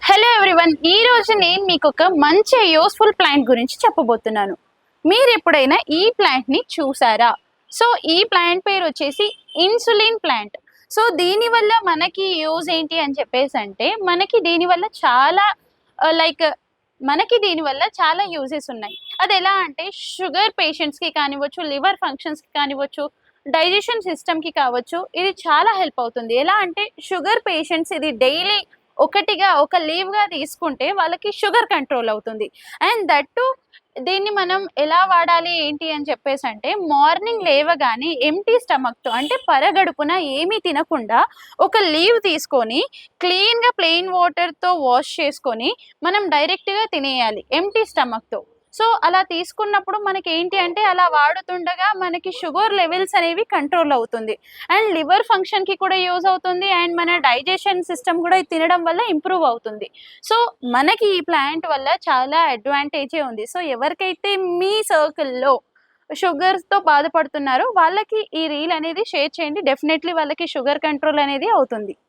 Hello everyone, ఈ రోజు నేను మీకు ఒక మంచి యూస్ఫుల్ ప్లాంట్ గురించి చెప్పబోతున్నాను. మీరు ఎప్పుడైనా ఈ ప్లాంట్ ని చూసారా? సో ఈ ప్లాంట్ పేరు వచ్చేసి ఇన్సులిన్ ప్లాంట్. సో దీనివల్ల మనకి యూజ్ ఏంటి అని చెప్పేసి అంటే మనకి దీనివల్ల చాలా లైక్ మనకి దీనివల్ల చాలా యూజెస్ ఉన్నాయి. అది ఎలా అంటే షుగర్ పేషెంట్స్కి కానివ్వచ్చు, లివర్ ఫంక్షన్స్కి కానివ్వచ్చు, డైజెషన్ సిస్టమ్కి కావచ్చు, ఇది చాలా హెల్ప్ అవుతుంది. ఎలా అంటే షుగర్ పేషెంట్స్ ఇది డైలీ ఒకటిగా ఒక లీవ్‌గా తీసుకుంటే వాళ్ళకి షుగర్ కంట్రోల్ అవుతుంది. అండ్ దట్ టూ దీన్ని మనం ఎలా వాడాలి ఏంటి అని చెప్పేసంటే మార్నింగ్ లేవగానే ఎంప్టీ స్టమక్‌తో అంటే పరగడుపున ఏమీ తినకుండా ఒక లీవ్ తీసుకొని క్లీన్‌గా ప్లెయిన్ వాటర్‌తో వాష్ చేసుకొని మనం డైరెక్ట్‌గా తినేయాలి ఎంప్టీ స్టమక్‌తో. సో అలా తీసుకున్నప్పుడు మనకేంటి అంటే అలా వాడుతుండగా మనకి షుగర్ లెవెల్స్ అనేవి కంట్రోల్ అవుతుంది. అండ్ లివర్ ఫంక్షన్‌కి కూడా యూజ్ అవుతుంది. అండ్ మన డైజెషన్ సిస్టమ్ కూడా ఇది తినడం వల్ల ఇంప్రూవ్ అవుతుంది. సో మనకి ఈ ప్లాంట్ వల్ల చాలా అడ్వాంటేజే ఉంది. సో ఎవరికైతే మీ సర్కిల్‌లో షుగర్స్‌తో బాధపడుతున్నారో వాళ్ళకి ఈ రీల్ అనేది షేర్ చేయండి. డెఫినైట్‌లీ వాళ్ళకి షుగర్ కంట్రోల్ అనేది అవుతుంది.